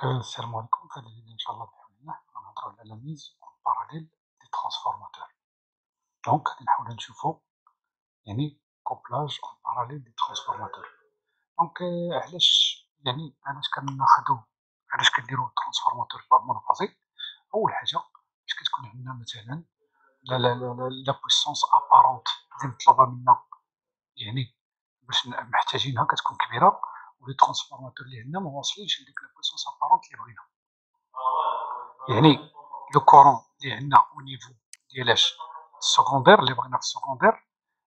السلام عليكم. في هذا الفيديو إن شاء الله بحول الله غنهضرو على لا ميز أون باراليل دي ترانسفورماتور. دونك غادي نحاولو نشوفو يعني كوبلاج أون باراليل دي ترانسفورماتور. دونك علاش كناخدو علاش كنديرو ترانسفورماتور مونوفازي. أول حاجة باش كتكون عندنا مثلا لا بويسونس أبارونت لي مطلوبة منا، يعني باش محتاجينها كتكون كبيرة، و لي ترانسفورماتور لي عندنا مواصلينش لديك لا بويسونس أبارونت لي بغينا. يعني لو كورون اللي عندنا او نيفو ديال السكوندير اللي بغينا في السكوندير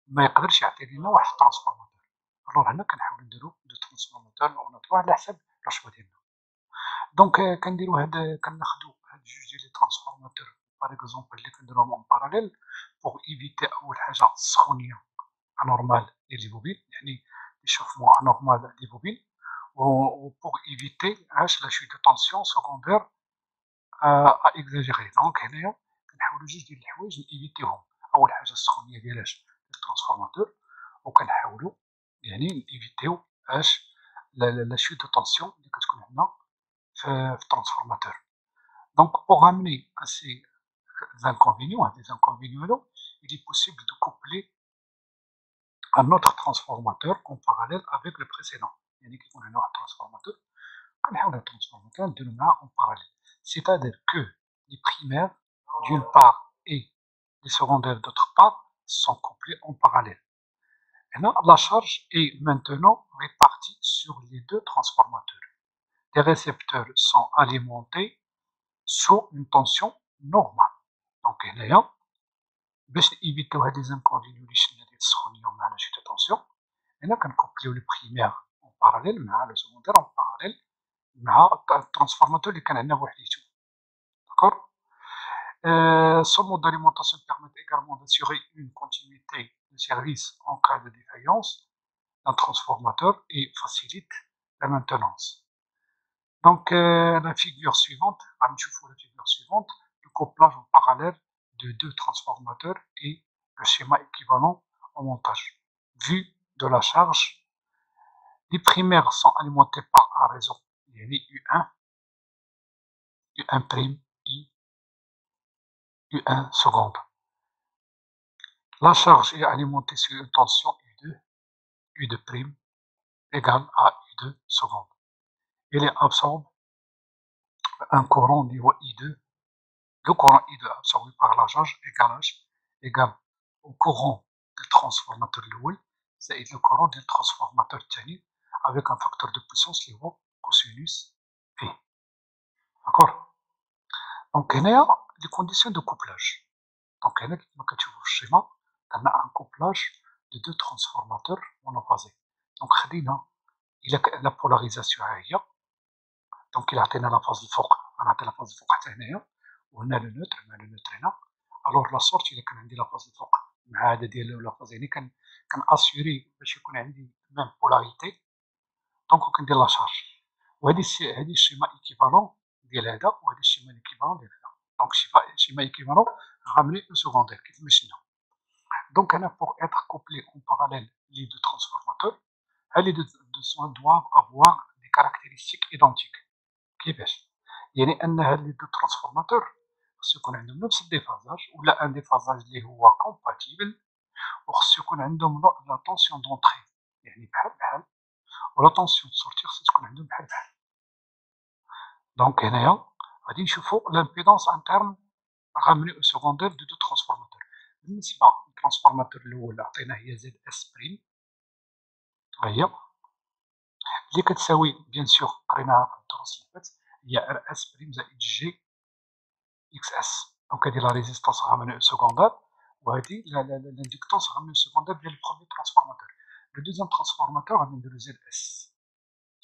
ما يقدرش يعطي لينا واحد الترانسفورماتور. الوغ هنا كنحاولو نديرو دو ترانسفورماتور اونوطوا على حساب الرشوة ديالنا. دونك كناخدو هاد جوج ديال لي ترانسفورماتور باغ اكزومبل اللي كنديروهم اون باراليل بوغ ايفيتي اول حاجة السخونية انورمال ديال لي بوبين، يعني ليشوفمون انورمال دي بوبين، و بوغ ايفيتي لا شوت دو طونسيون سكوندير اكزاجيري. دونك هنايا كنحاولو جوج ديال الحوايج نيفيتيوهم. أول حاجة السخونية ديال الترانسفورماتور، و كنحاولو يعني نيفيتيو لا شوت دو طونسيون اللي كتكون عندنا في الترانسفورماتور. دونك بوغ امني سي زانكونفينيون، هاد لي زانكونفينيون هادو il est possible de coupler un autre transformateur en parallèle avec le précédent. يعني كيكون عندنا واحد الترانسفورماتور كنحاولو الترانسفورماتور نديرو معاه en parallèle. C'est-à-dire que les primaires d'une part et les secondaires d'autre part sont couplés en parallèle. Et là, la charge est maintenant répartie sur les deux transformateurs. Les récepteurs sont alimentés sous une tension normale. Donc, هنايا باش نيفيتيو هاد لي زانكونفينيون اللي شفنا ديال السخونية مع لا شوت طونسيون، هنا كنكوبليو لو بريمير اون باراليل مع لو سكوندير اون باراليل مع الترانسفورماتور اللي كان عندنا بوحديتو. داكور. Ce mode d'alimentation permet également d'assurer une continuité de service en cas de défaillance d'un transformateur et facilite la maintenance. Donc, la figure suivante, la figure suivante, le couplage en parallèle de deux transformateurs et le schéma équivalent au montage. Vu de la charge, les primaires sont alimentés par un réseau U1, U1', U1 seconde. La charge est alimentée sur une tension U2' égale à U2 seconde. Il absorbe un courant niveau I2. Le courant I2 absorbé par la charge égale au courant du transformateur الأول زائد le courant du transformateur الثاني avec un facteur de puissance اللي هو cosinus V. D'accord. دونك هنايا les conditions de couplage. دونك هنا كيما كتشوفو في الشيما عندنا un couplage de deux transformateurs monophasés. دونك خدينا لا بولاريزاسيون ها هي، دونك إلا عطينا لافاز الفوق غنعطي لافاز الفوق حتى هنايا، وهنا لو نوتر مع لو نوتر هنا. الوغ لا سورت إلا كان عندي لافاز الفوق مع هذا ديال لافاز، يعني كنأسيوري باش يكون عندي ميم بولاريتي، دونك وكندير لا شارج. وهادي الشيما إيكيفالون ديال هذا، وهادي الشيما إيكيفالون ديال هذا. دونك شيما إيكيفالون غاملي أو سكوندير كيف ما شفنا. دونك هنا بوغ إتر كوبلي أون باراليل لي دو ترانسفورماتور، هاد لي دو doivent avoir des caractéristiques identiques. كيفاش؟ يعني أن هاد لي دو ترانسفورماتور خصو يكون عندهم نفس الديفازاج ولا ان ديفازاج اللي هو كومباتيبل، وخصو يكون عندهم لا طونسيون دونطري يعني بحال بحال، ولا طونسيون دو سورتي خصها تكون عندهم بحال بحال. دونك هنايا غادي نشوفو لامبيدونس انترن غاملي أو سكوندير دو دو ترانسفورماتور. بالنسبة للترانسفورماتور الأول عطينا هي زد اس بريم، ها هي اللي كتساوي بيان سور قريناها في الدروس اللي فات، هي ار اس بريم زائد جي اكس اس. دونك هادي لا ريزيستونس غاملي أو سكوندير، وهادي لاندكتونس غاملي أو سكوندير ديال البروميي ترانسفورماتور. لو دوزيام ترانسفورماتور غادي نديرو زد اس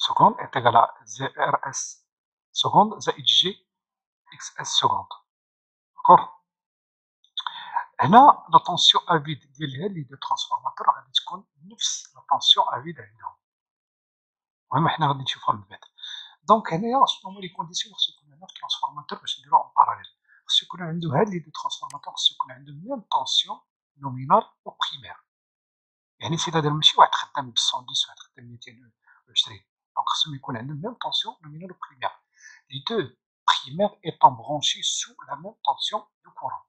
seconde est égal à ZRS seconde زائد جي اكس اس seconde. داكوغ. هنا لا طونسيون افيد ديال هاد لي دو ترانسفورماتور غادي تكون نفس لا طونسيون افيد عندهم، المهم حنا غادي نشوفوها من بعد. دونك هنايا شنو هما لي كونديسيون خصو يكون عندنا في الترانسفورماتور باش نديرو اون باراليل. خصو يكون عندو هاد لي دو ترانسفورماتور خصو يكون عندهم ميم طونسيون نومينال و بريمير، يعني سيتادير ماشي واحد خدام ب 110 وواحد خدام 220، دونك خصهم يكون عندهم ميم طونسيون نومينال و بريمير. les deux primaires étant branchés sous la même tension du courant.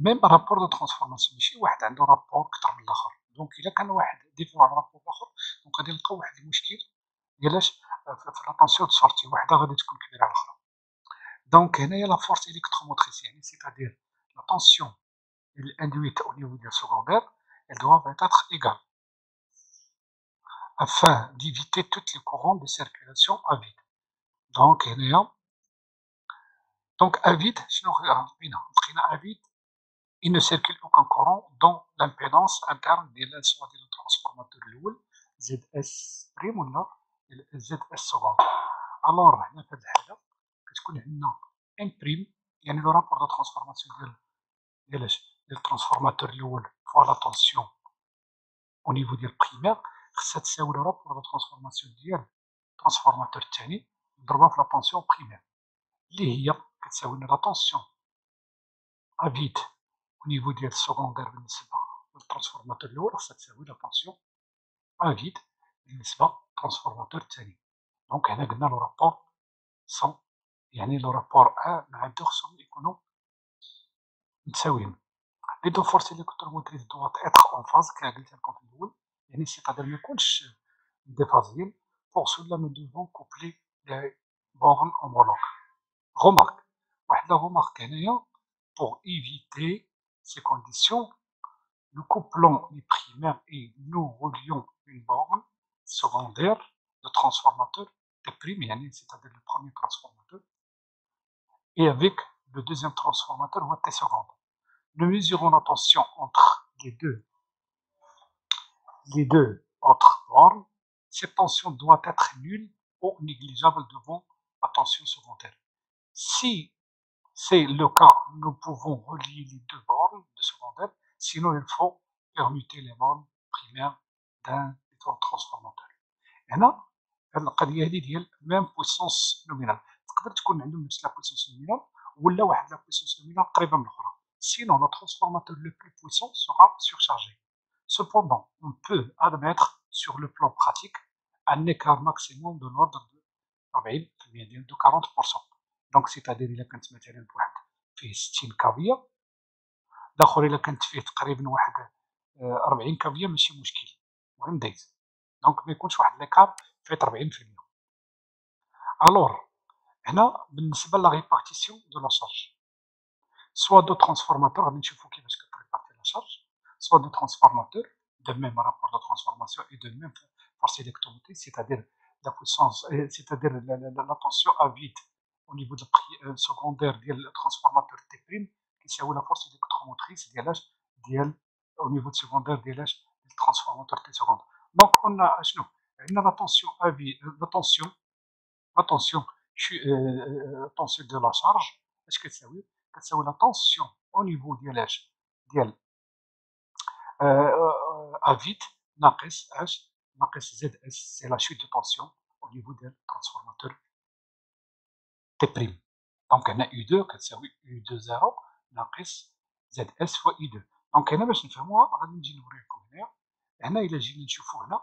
Même rapport de transformation ماشي واحد عنده رابور كتر من الآخر، دونك إلا كان واحد ديفو على رابور الآخر دونك غادي نلقاو واحد المشكل ديالاش في لا طونسيون دو سورتي وحدة غادي تكون كبيرة على الأخرى. دونك هنايا لا فورس électromotrice يعني c'est-à-dire la tension induite au niveau du secondaire, elles doivent être égales afin d'éviter tous les courants de circulation à vide. Donc هنايا à vide شنو لقينا à vide il ne circule aucun courant dans l'impédance interne ديال سواء ديال الترانسفورماتور الأول ZS بريم ولا ZS secondaire. ألور هنا في هاد الحالة كتكون عندنا ان بريم يعني لو رابور دو ترانسفورماسيون ديال الترانسفورماتور الأول فوا لا طونسيون au niveau ديال البريمير خصها تساوي لو رابور دو ترانسفورماسيون ديال الترانسفورماتور الثاني مضروبة في لا طونسيون بريمير اللي هي كتساوي لنا لا طونسيون ا فيد au niveau ديال السكوندير بالنسبة للترانسفورماتور الأول خصها تساوي لا طونسيون ا فيد بالنسبة للترانسفورماتور الثاني. دونك هنا قلنا لو رابور سون يعني لو رابور أ مع دو خصهم يكونو متساويين. لي دو فورس électromotrices doivent être en phase كما قلت لكم في الأول يعني سيتادير ميكونش ديفازيين. Pour cela nous devons coupler les bornes homologues. Remarque واحد لا remarque هنايا pour éviter ces conditions nous couplons les primaires et nous relions une borne secondaire de transformateur T', يعني c'est-à-dire le premier transformateur, et avec le deuxième transformateur ou T seconde. Nous mesurons la tension entre les deux autres bornes. Cette tension doit être nulle ou négligeable devant la tension secondaire. Si c'est le cas, nous pouvons relier les deux bornes de secondaire, sinon il faut permuter les bornes primaires d'un transformateur. هنا هاد القضيه هادي ديال ميم بويسونس نومينال تقدر تكون عندهم نفس لا بويسونس نومينال ولا واحد لا بويسونس نومينال قريبه من الاخرى. Sinon, le transformateur le plus puissant sera surchargé. Cependant, on peut admettre sur le plan pratique un écart maximum de l'ordre de 40% de 40%. Donc c'est-à-dire إلا كانت مثلا بواحد فيه 60 كافية الآخر إلا كانت فيه تقريبا واحد 40 كافية ماشي مشكل المهم دايز دونك ما يكونش واحد ليكار فايت 40%. الوغ هنا بالنسبة لا ريبارتيسيون دو لا شارج soit deux transformateurs غادي نشوفو كيفاش كتريبارتي لا شارج soit deux transformateurs de même rapport de transformation et de même force électromotrice c'est-à-dire la puissance c'est-à-dire la tension à vide au niveau de secondaire ديال الترانسفورماتور T' كيساوي لا فورس électromotrice ديالاش ديال au niveau secondaire ديالاش ديال الترانسفورماتور T seconde. دونك قلنا شنو عندنا لا طونسيون ا في لا طونسيون طونسيون دو لا شارج اش كتساوي كتساوي لا طونسيون au niveau ديالاش ديال ا فيد ناقص اش ناقص زد اس سي لا شوت دو طونسيون au niveau ديال الترانسفورماتور T'. دونك هنا U2 كتساوي U2 0 ناقص زد اس فوا U2. دونك هنا باش نفهموها غادي نجي نوريكم هنايا. هنا إلا جينا نشوفو هنا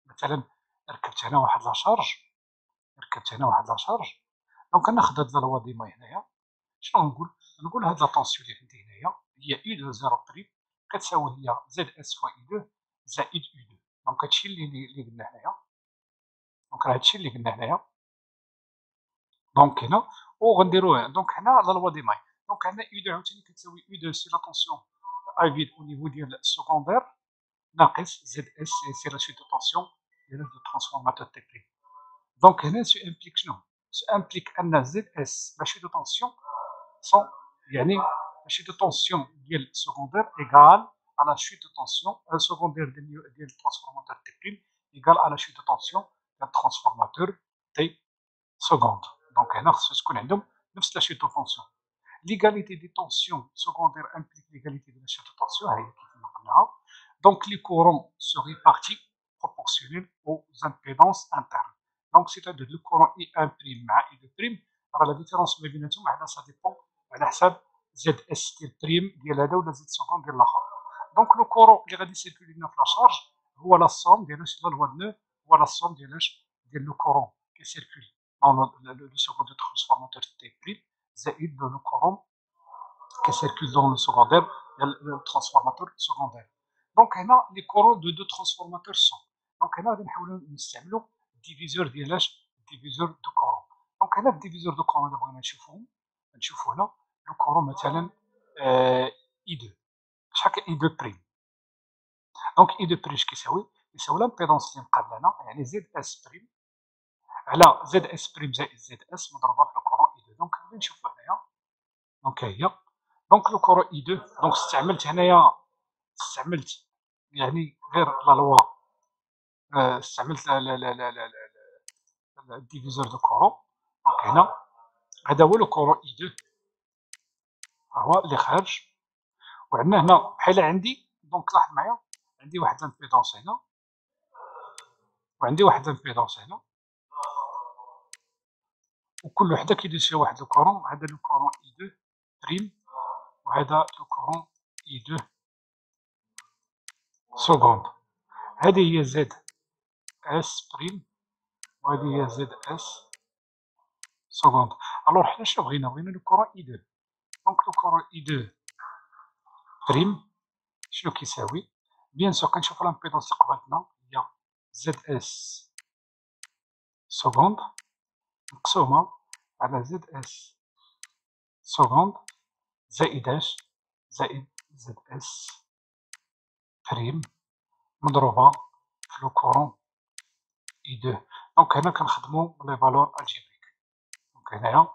مثلا ركبت هنا واحد لا شارج دونك ناخد هاد الفالوا ديما هنايا شنو نقول هاد لا طونسيون اللي عندي هنايا هي U2 0 بريم كتساوي هي زد اس فوا U2 زائد U2. دونك هادشي اللي قلنا هنايا دونك راه هادشي اللي قلنا هنايا دونك هنا وغنديروه دونك هنا لا لوا دي ماي دونك عندنا U2 عاوتاني كتساوي U2 سي لا طونسيون ا فيد au niveau ديال السكوندير ناقص زد اس سي لا شوت دو طونسيون ديال الترانسفورماتور T'. دونك هنا سو امبليك شنو؟ سو امبليك ان زد اس لا شوت دو طونسيون سون يعني لا شوت دو طونسيون ديال السكوندير ايكال على شوت دو طونسيون السكوندير ديال الترانسفورماتور T' ايكال على شوت دو طونسيون ديال الترانسفورماتور T seconde. دونك هنا خصو تكون عندهم نفس لا شوت دو طونسيون. ليغاليتي دي طونسيون secondaire implique l'égalité de la chute de tension هي كيف ما قلناها. Donc les courants se répartissent proportionnels aux impédances internes. Donc c'est-à-dire le courant I1' مع I2' راه لا ديفيرونس ما بيناتهم هنا سا ديبون على حساب زد اس ديال بريم ديال هذا ولا زد سكوند ديال الاخر. دونك لو كورون اللي غادي يسيركولي لنا في لا شارج هو لا سوم ديال اش لا لوا دو نو هو لا سوم ديال اش ديال لو كورون كيسيركولي le second de transformateur T' زائد le courant qui circule dans le secondaire, le transformateur secondaire. Donc هنا les courants de deux transformateurs sont. Donc هنا غادي نحاولوا نستعملوا diviseur ديال diviseur de courant. Donc هنا الديفيزور دو كورون اللي بغينا نشوفوا هنا لو كورون مثلا I2. شحال كاين I2 بريم؟ دونك I2 بريم اش يساوي لامبيدونس اللي مقابلنا يعني زد اس بريم على زد اس بريم زائد زد اس مضروبه في لو كورون I2. دونك غادي نشوفوا هنايا. دونك ها هي. دونك لو كورون I2 دونك استعملت يعني غير لا لوا استعملت الديفيزور دو كورون. دونك هنا هذا هو لو كورون I2 ها هو اللي خارج. وعندنا هنا بحال عندي دونك لاحظ معايا عندي واحد لامبيدونس هنا وعندي واحد لامبيدونس هنا وكل وحده كيدوز فيها واحد لو كورون. هذا لو كورون I2 بريم وهذا لو كورون I2 سكوند. هذه هي زد اس بريم وهذه هي زد اس سكوند. الوغ حنا شنو بغينا لو كورون I2. دونك لو كورون I2 بريم شنو كيساوي؟ بيان سور كنشوفو لامبيدونس اللي قبالتنا هي زد اس سكوند مقسومة على زد اس سكوند زائد اش زائد زد اس بريم مضروبة في لو كورون I2. دونك هنا كنخدمو لي فالور الجبريك. دونك هنايا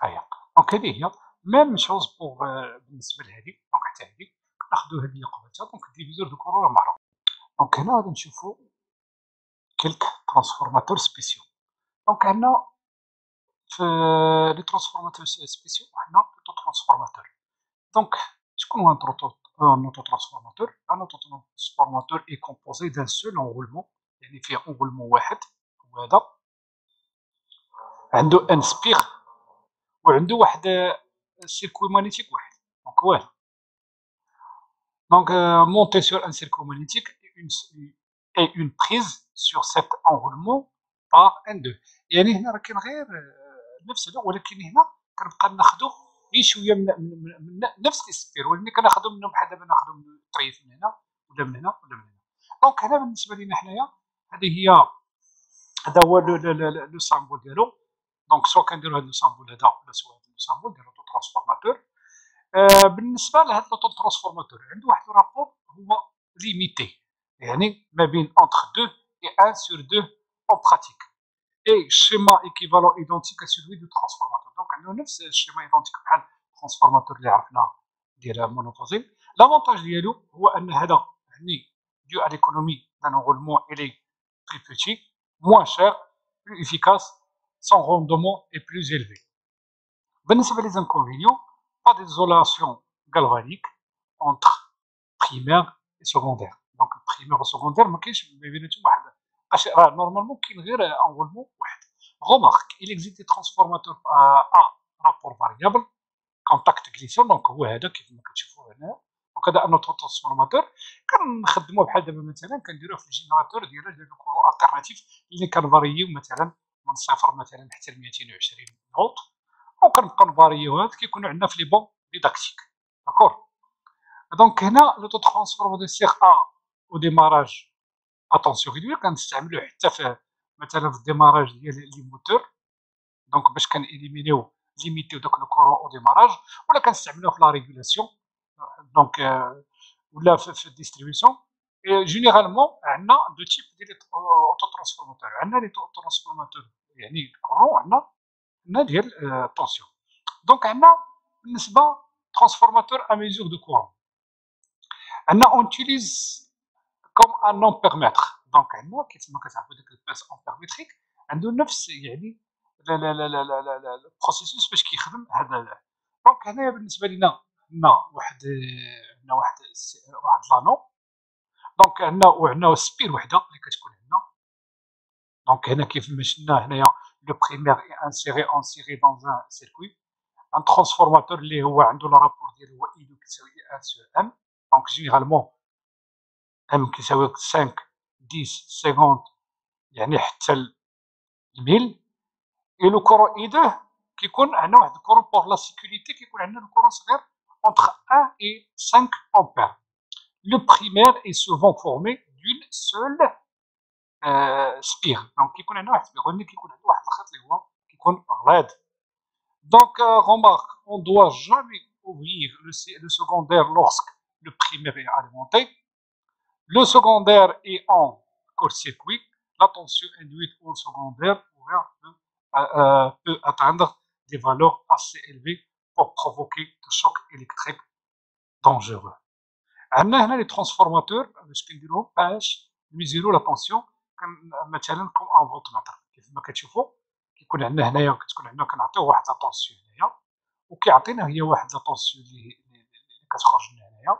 هاهي. دونك هادي هي ميم شوز بوغ بالنسبة لهادي. دونك حتى هادي كناخدو هادي اللي قبلتها. دونك الديفيزور دو كورون راه معروف. دونك هنا غادي نشوفو كيلك ترانسفورماتور سبيسيو. دونك عندنا في لي ترانسفورماتور سبيسيو عندنا لوطو ترانسفورماتور. دونك شكون هو un autotransformateur? Un autotransformateur est composé d'un seul enroulement يعني فيه enroulement واحد هو هذا عنده ان سبيغ وعنده واحد سيركوي مانيتيك واحد. دونك هو هذا. دونك monter sur un circuit magnétique et une prise sur cet enroulement par N2. يعني هنا راه كاين غير نفس هذا ولكن هنا كنبقى ناخذو غير شويه من نفس السبير ولكن كناخذو منهم بحال دابا ناخذو من طريف من هنا ولا من هنا ولا من هنا. دونك هنا بالنسبه لينا حنايا هذا هو لو سامبول ديالو. دونك سوا كنديرو هذا لو سامبول هذا ولا سوا هذا لو سامبول ديال لوطو ترانسفورماتور. بالنسبه لهذا لوطو ترانسفورماتور عنده واحد الرابور هو ليميتي يعني ما بين انتر 2 et 1 sur 2 en pratique. Et schéma équivalent identique à celui du transformateur. Donc, nous avons ce schéma identique à le transformateur اللي عرفنا ديال monophasing. L'avantage ديالو هو أن هذا يعني dû à l'économie d'un enroulement il est plus petit, moins cher, plus efficace, son rendement est plus élevé. بالنسبة les inconvénients, pas d'isolation galvanique entre primaire et secondaire. Donc, primaire et secondaire ما كاينش ما بيناتهم واحد normalement كاين غير enroulement واحد. Remarque, il existe des transformateurs à rapport variable, contact glissant, donc هو هذا كيف ما كتشوفوا هنا. دونك هذا ان ترانسفورماتور كنخدموه بحال دابا مثلا كنديروه في الجينيراتور ديال الكورون التيرناتيف اللي كنفاريو مثلا من صفر مثلا حتى ل 220 فولت وكنبقاو نفاريو هاد كيكونوا عندنا في لي بون ديداكتيك. داكور. دونك هنا لوطو ترانسفورماتور سيغ او ديماراج اتونسيون ريدوي كنستعملوه حتى في مثلا في الديماراج ديال لي موتور. دونك باش كنإليمينيو ليميتيو داك لو كورون او ديماراج ولا كنستعملوه في لا ريغولاسيون دونك ولا في الديستريبيسيون. جينيرالمون عندنا دو تيب ديال اوتو ترانسفورماتور. عندنا لي ترانسفورماتور يعني الكورون عندنا ديال الطونسيون. دونك عندنا بالنسبه ترانسفورماتور ا ميزور دو كورون عندنا اون تيليز كوم ان امبيرمتر. دونك عندنا كيف ما كتعرفوا داك الباس امبيرمتريك عنده نفس يعني البروسيسوس باش كيخدم هذا. دونك هنايا بالنسبه لينا عندنا واحد لانو. دونك عندنا سبير وحده اللي كتكون عندنا. دونك هنا كيف ما شفنا هنايا لو بريمير اي انسيري دون ان سيركوي. ان ترانسفورماتور اللي هو عنده لا رابور ديالو هو اي كيساوي 1 سور ام. دونك جينيرالمون ام كيساوي 5 10 50 يعني حتى ل 1000. اي لو كورون اي 2 كيكون عندنا واحد الكورون بور لا سيكوريتي، كيكون عندنا الكورون صغير اونتر 1 et 5 ampères. Le primaire est souvent formé d'une seule spire. Donc كيكون عندنا واحد السبيغ، ولكن كيكون عندنا واحد الخيط اللي هو كيكون غليظ. Donc remarque, on ne doit jamais ouvrir le secondaire lorsque le primaire est alimenté. Le secondaire est en court-circuit. La tension induite au secondaire ouvert peut atteindre des valeurs assez élevées pour provoquer des chocs électriques dangereux. عندنا هنا لي ترانسفورماتور باش كنديروهم باش نميزيرو لا طونسيون، مثلا كوم ان فولتمتر كيف ما كتشوفوا. كيكون عندنا هنايا كتكون عندنا كنعطيوه واحد لا طونسيون هنايا، وكيعطينا هي واحد لا طونسيون اللي كتخرج من هنايا،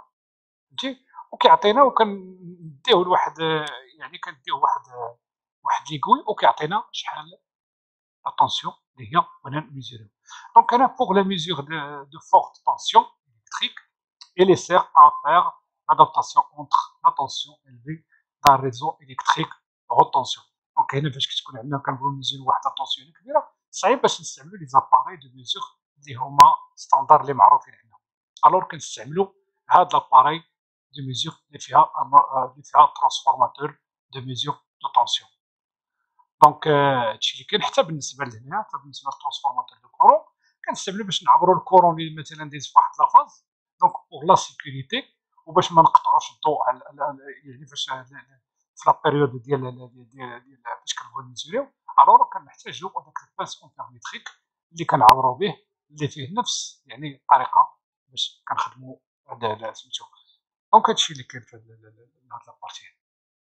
فهمتي، وكيعطينا وكنديوه لواحد، يعني كنديوه واحد ليكوي وكيعطينا شحال لا طونسيون اللي هي بغينا نميزيروها. دونك هنا بوغ لا ميزور دو فورت طونسيون électrique, et les sert à faire l'adaptation entre la tension élevée d'un réseau électrique haute tension. دونك هنا فاش كتكون عندنا كنبغيو نميزيرو واحد لا طونسيون كبيرة، صعيب باش نستعملو لي زاباري دو ميزور اللي هما ستاندار اللي معروفين عندنا، الوغ كنستعملو هاد لاباري دو ميزور اللي فيها ترانسفورماتور دو ميزور دو طونسيون. دونك هادشي اللي كاين حتى بالنسبة لهنايا، حتى بالنسبة للترانسفورماتور دو كورون كنستعملو باش نعبرو الكورون اللي مثلا دايز فواحد لافاز، دونك بوغ لا سيكوريتي وباش ما نقطعوش الضوء يعني فاش في لا بيريود ديال فاش كنبغيو نميزوريو، الوغ كنحتاجو هداك الباس اونتيرميتريك اللي كنعبرو به، اللي فيه نفس يعني الطريقة باش كنخدمو هاد سميتو. دونك هادشي اللي كاين في هاد لابارتي.